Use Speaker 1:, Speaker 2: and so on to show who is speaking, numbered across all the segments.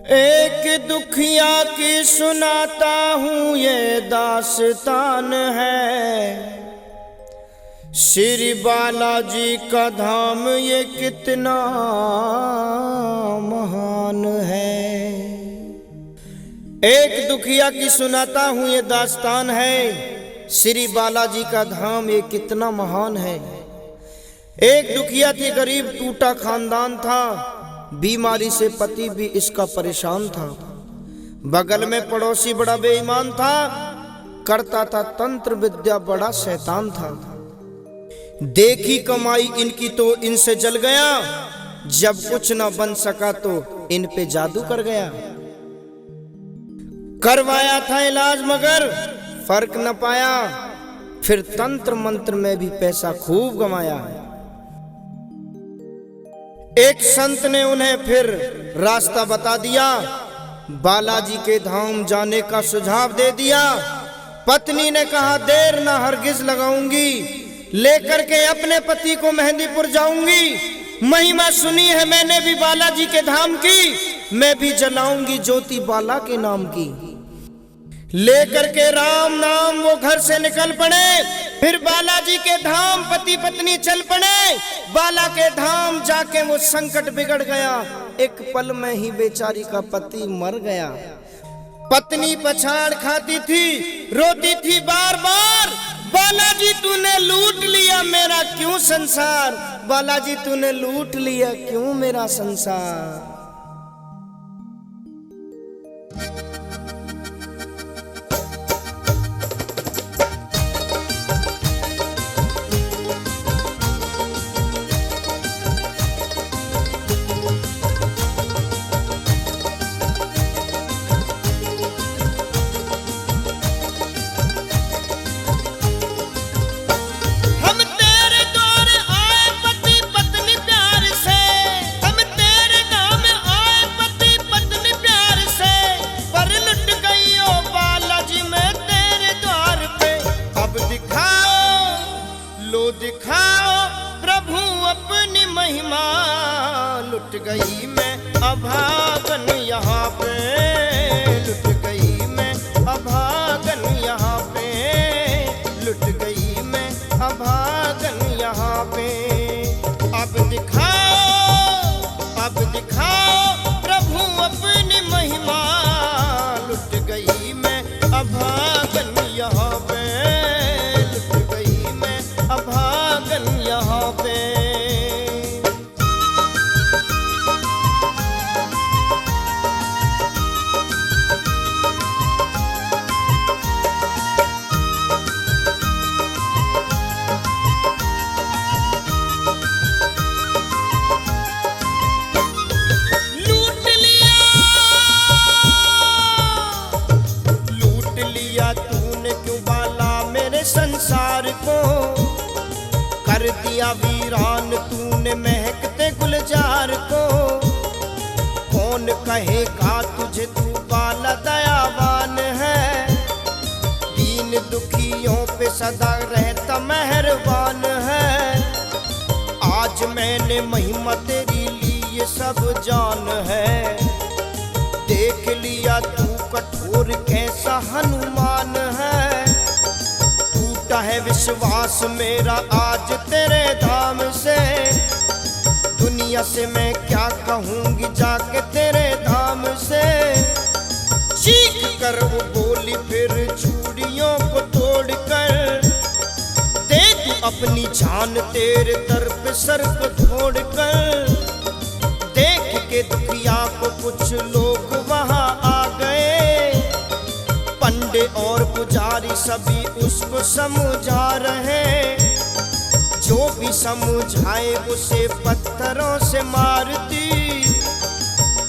Speaker 1: एक दुखिया की सुनाता हूँ ये दास्तान है। श्री बालाजी का धाम ये कितना महान है। एक दुखिया की सुनाता हूँ ये दास्तान है। श्री बालाजी का धाम ये कितना महान है। एक दुखिया थी, गरीब टूटा खानदान था। बीमारी से पति भी इसका परेशान था। बगल में पड़ोसी बड़ा बेईमान था, करता था तंत्र विद्या, बड़ा शैतान था। देखी कमाई इनकी तो इनसे जल गया। जब कुछ न बन सका तो इन पे जादू कर गया। करवाया था इलाज मगर फर्क न पाया। फिर तंत्र मंत्र में भी पैसा खूब कमाया। एक संत ने उन्हें फिर रास्ता बता दिया। बालाजी के धाम जाने का सुझाव दे दिया। पत्नी ने कहा देर ना हरगिज लगाऊंगी, लेकर के अपने पति को मेहंदीपुर जाऊंगी। महिमा सुनी है मैंने भी बालाजी के धाम की, मैं भी जलाऊंगी ज्योति बाला के नाम की। लेकर के राम नाम वो घर से निकल पड़े। फिर बालाजी के धाम पति पत्नी चल पड़े। बाला के धाम जाके वो संकट बिगड़ गया। एक पल में ही बेचारी का पति मर गया। पत्नी पछाड़ खाती थी, रोती थी बार बार, बालाजी तूने लूट लिया मेरा क्यों संसार, बालाजी तूने लूट लिया क्यों मेरा संसार। दिखाओ प्रभु अपनी महिमा, लुट गई मैं अभागन यहाँ पे, लुट गई मैं अभागन यहाँ पे, लुट गई मैं अभागन यहाँ पे। अब दिखाओ प्रभु अपनी महिमा, लुट गई मैं अभागन यहाँ पे, अभागन यहाँ पे। लूट लिया तूने क्यों बाला मेरे संसार को, कर दिया वीरान तूने महकते गुलजार को। कौन कहेगा तुझे तू बाला दयावान है, दीन दुखियों पे सदा रहता मेहरबान है। आज मैंने महिमा तेरी ली ये सब जान है, देख लिया तू कठोर कैसा हनुमान है। है विश्वास मेरा आज तेरे धाम से, दुनिया से मैं क्या कहूँगी जाके तेरे धाम से। चीख कर वो बोली फिर चूड़ियों को तोड़ कर, दे तू अपनी जान तेरे दर पे सर को छोड़ कर। देख के दुखिया को कुछ लोग वहाँ आ गए, पंडे और पुजारी सभी उसको समझा रहे। जो भी समझाए उसे पत्थरों से मारती,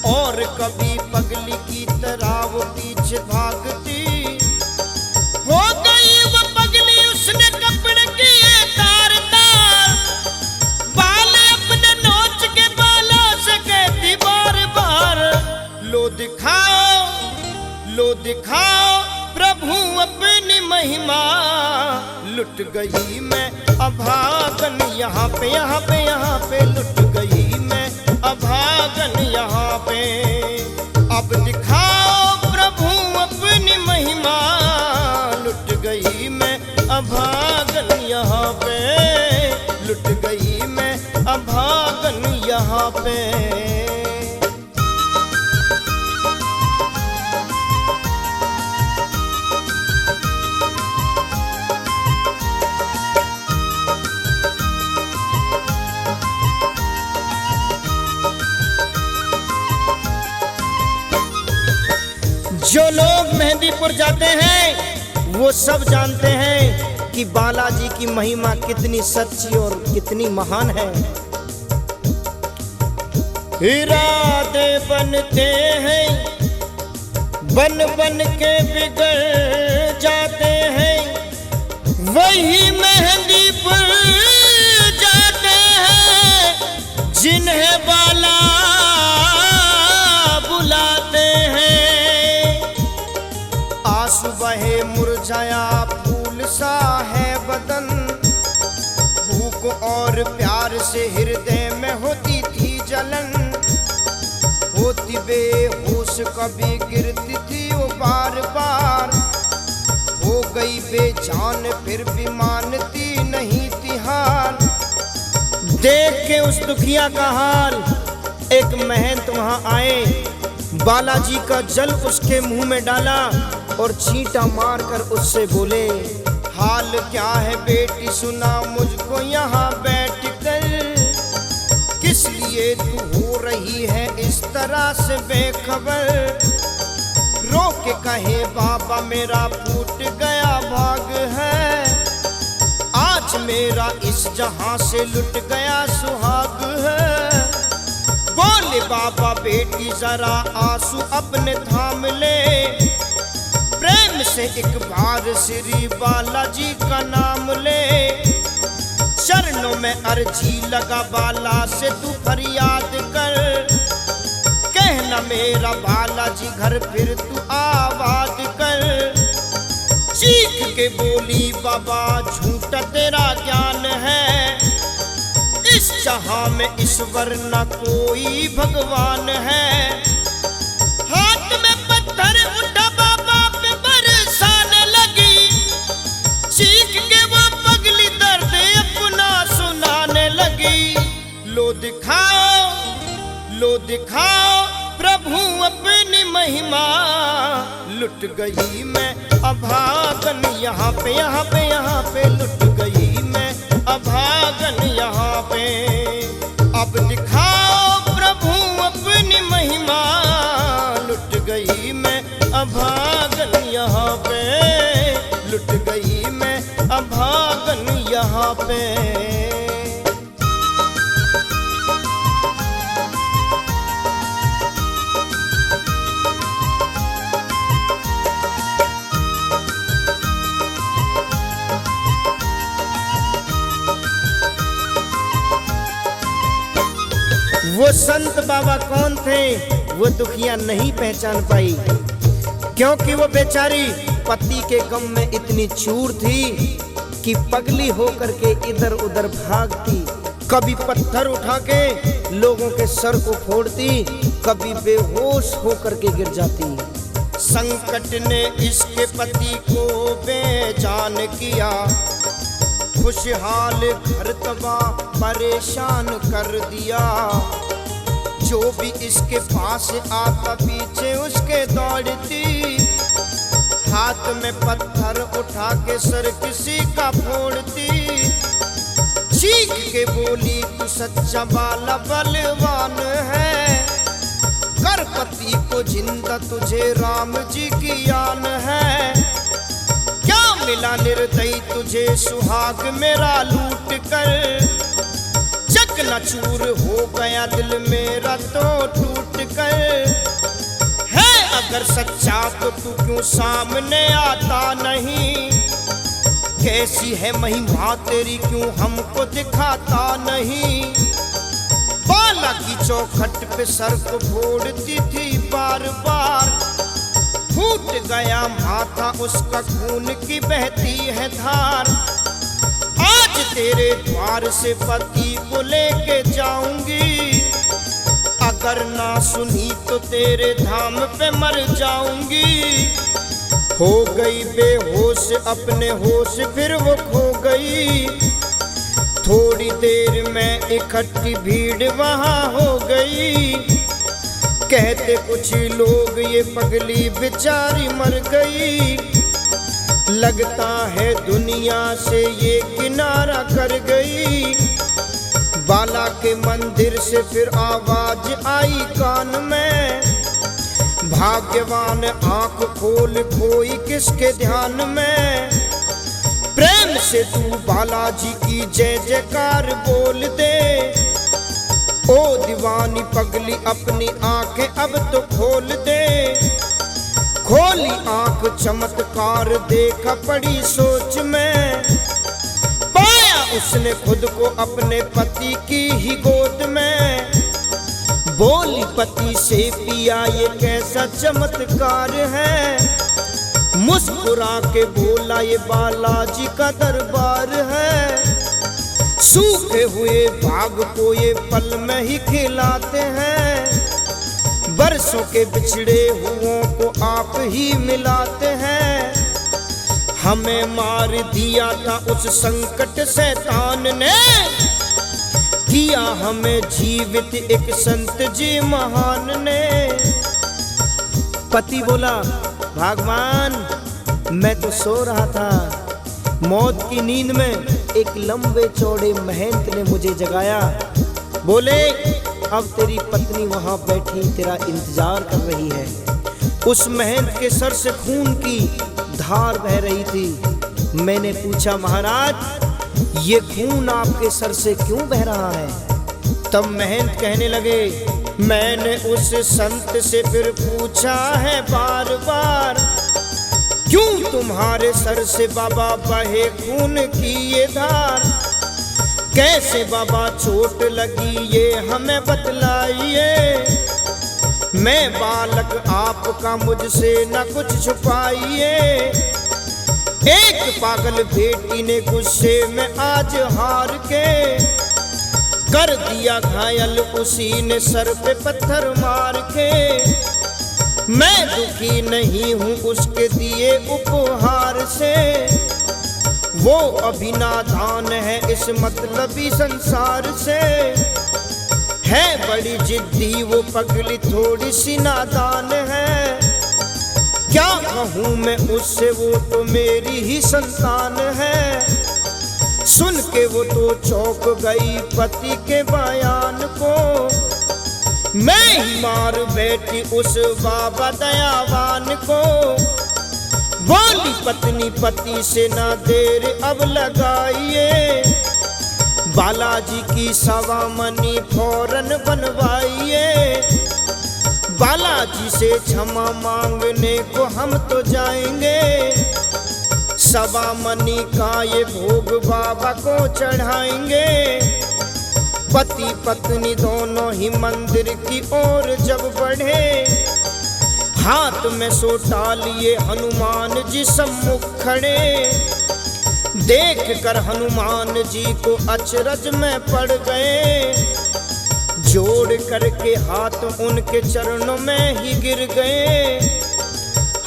Speaker 1: और कभी पगली की तरह वो पीछे भागती। हो गई वो पगली उसने कपड़े किए तार तार, बाल अपने नोच के बालों से कहती बार बार, लो दिखाओ प्रभु अपनी महिमा, लुट गई मैं अभागन यहाँ पे, यहाँ पे, यहाँ पे, लुट गई मैं अभागन यहाँ पे। अब दिखाओ प्रभु अपनी महिमा, लुट गई मैं अभागन यहाँ पे, लुट गई मैं अभागन यहाँ पे। जो लोग मेहंदीपुर जाते हैं वो सब जानते हैं कि बालाजी की महिमा कितनी सच्ची और कितनी महान है। इरादे बनते हैं, बन बन के बिगड़ जाते हैं, वही मेहंदीपुर जाते हैं जिन्हें बाला बुलाते हैं। आंसू बहे मुरझाया फूल सा है बदन, भूख और प्यार से हृदय में होती थी जलन, होती बेहोश कभी गिरती थी वो बार बार, हो गई बेजान फिर भी मानती नहीं थी हार। देख के उस दुखिया का हाल एक महंत वहां आए, बालाजी का जल उसके मुंह में डाला और छींटा मारकर उससे बोले, हाल क्या है बेटी सुना मुझको यहाँ बैठ कर, किस लिए तू हो रही है इस तरह से बेखबर। रो के कहे बाबा मेरा फूट गया भाग है, आज मेरा इस जहां से लुट गया सुहाग है। बोले बाबा बेटी जरा आंसू अपने थाम ले, प्रेम से एक बार श्री बालाजी का नाम ले, चरणों में अर्जी लगा बाला से तू फरियाद कर, कहना मेरा बालाजी घर फिर तू आबाद कर। चीख के बोली बाबा झूठा तेरा ज्ञान है, इस जहां में ईश्वर न कोई भगवान है। हाथ में पत्थर उठा बाबा पे बरसाने लगी, चीख के वो पगली दर्द अपना सुनाने लगी। लो दिखाओ प्रभु अपनी महिमा, लुट गई मैं अभागन यहाँ पे, यहाँ पे, यहाँ पे, लुट गई मैं अभागन यहाँ पे। अब दिखाओ प्रभु अपनी महिमा, लुट गई मैं अभागन यहाँ पे, लुट गई मैं अभागन यहाँ पे। वो संत बाबा कौन थे वो दुखिया नहीं पहचान पाई, क्योंकि वो बेचारी पति के गम में इतनी चूर थी कि पगली होकर के इधर उधर भागती, कभी पत्थर उठा के लोगों के सर को फोड़ती, कभी बेहोश होकर के गिर जाती। संकट ने इसके पति को बेजान किया, खुशहाल घर तबाह परेशान कर दिया। जो भी इसके पास आता पीछे उसके दौड़ती, हाथ में पत्थर उठा के सर किसी का फोड़ती। चीख के बोली तू सच्चा बाला बलवान है, कर पति को जिंदा तुझे राम जी की आन है। क्या मिला निर्दयी तुझे सुहाग मेरा लूट कर, चकनाचूर हो गया दिल मेरा तो टूट कर। है अगर सच्चा तो तू क्यों सामने आता नहीं, कैसी है महिमा तेरी क्यों हमको दिखाता नहीं। बाला की चौखट पे सर को फोड़ती थी बार बार, फूट गया माथा उसका खून की बहती है धार। आज तेरे द्वार से पति को लेके जाऊंगी, अगर ना सुनी तो तेरे धाम पे मर जाऊंगी। हो गई बेहोश अपने होश फिर वो खो गई। थोड़ी देर में इकट्ठी भीड़ वहाँ हो गई। कहते कुछ लोग ये पगली बेचारी मर गई। लगता है दुनिया से ये किनारा कर गई। बाला के मंदिर से फिर आवाज आई कान में, भाग्यवान आंख खोल कोई किसके ध्यान में। प्रेम से तू बालाजी की जय जयकार बोल दे। ओ दीवानी पगली अपनी आंखें अब तो खोल दे। खोली आंख चमत्कार देखा पड़ी सोच में। पाया उसने खुद को अपने पति की ही गोद में। बोली पति से पिया ये कैसा चमत्कार है। मुस्कुरा के बोला ये बालाजी का दरबार है। सूखे हुए बाग को ये पल में ही खिलाते हैं। बरसों के बिछड़े हुओं को आप ही मिलाते हैं। हमें मार दिया था उस संकट शैतान ने, किया हमें जीवित एक संत जी महान ने। पति बोला भगवान मैं तो सो रहा था, मौत की नींद में एक लंबे चौड़े महंत ने मुझे जगाया। बोले अब तेरी पत्नी वहां बैठी तेरा इंतजार कर रही है। उस महंत के सर से खून की धार बह रही थी। मैंने पूछा महाराज ये खून आपके सर से क्यों बह रहा है? तब महंत कहने लगे मैंने उस संत से फिर पूछा है बार बार, क्यों तुम्हारे सर से बाबा बहे खून की ये धार? कैसे बाबा चोट लगी ये हमें बतलाइए। मैं बालक आपका मुझसे न कुछ छुपाइए। एक पागल बेटी ने गुस्से में आज हार के कर दिया घायल, उसी ने सर पे पत्थर मार के। मैं दुखी नहीं हूँ उसके दिए उपहार से, वो अभी नादान है इस मतलबी संसार से। है बड़ी जिद्दी वो पगली थोड़ी सी नादान है। क्या कहूँ मैं उससे वो तो मेरी ही संतान है। सुन के वो तो चौंक गई पति के बयान को। मैं ही मार बैठी उस बाबा दयावान को। बोली पत्नी पति से ना देर अब लगाइए। बालाजी की सवा मनी फौरन बनवाइए। बालाजी से क्षमा मांगने को हम तो जाएंगे। सवा मनी का ये भोग बाबा को चढ़ाएंगे। पति पत्नी दोनों ही मंदिर की ओर जब बढ़े, हाथ में सोटा लिए हनुमान जी सम्मुख खड़े। देख कर हनुमान जी को अचरज में पड़ गए। जोड़ करके हाथ उनके चरणों में ही गिर गए।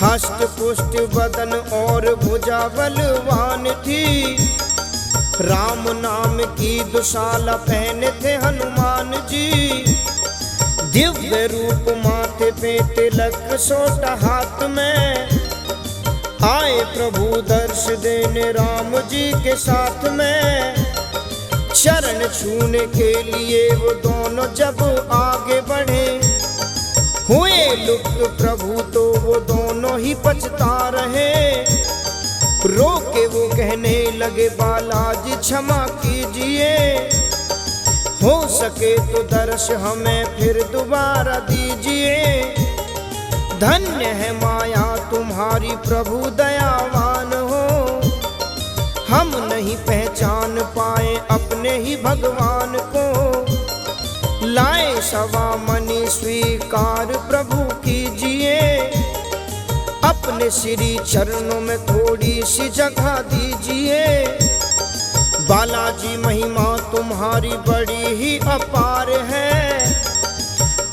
Speaker 1: हष्ट पुष्ट बदन और भुजा बलवान थी। राम नाम की दुशाला पहने थे हनुमान जी। दिव्य रूप माथे पे तिलक सोटा हाथ में। आए प्रभु दर्श देने राम जी के साथ में। चरण छूने के लिए वो दोनों जब आगे बढ़े, हुए लुप्त प्रभु तो वो दोनों ही पछता रहे। रोके वो कहने लगे बालाजी क्षमा कीजिए। हो सके तो दर्श हमें फिर दोबारा दीजिए। धन्य है माया तुम्हारी प्रभु दयावान हो। हम नहीं पहचान पाए अपने ही भगवान को। लाए सवा मनी स्वीकार प्रभु कीजिए। अपने श्री चरणों में थोड़ी सी जगह दीजिए। बालाजी महिमा तुम्हारी बड़ी ही अपार है।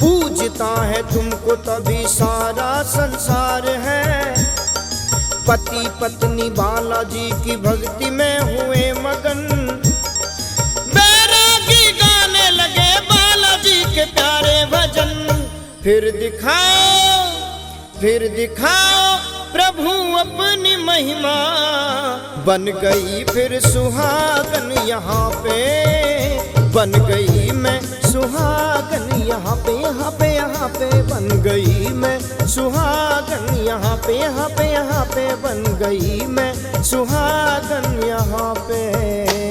Speaker 1: पूजता है तुमको तभी सारा संसार है। पति पत्नी बालाजी की भक्ति में हुए मगन, बैरागी गाने लगे बालाजी के प्यारे भजन। फिर दिखाओ प्रभु अपनी महिमा, बन गई फिर सुहागन यहाँ पे, बन गई मैं सुहागन यहाँ पे, यहाँ पे, यहाँ पे बन गई मैं सुहागन यहाँ पे, यहाँ पे, यहाँ पे बन गई मैं सुहागन यहाँ पे।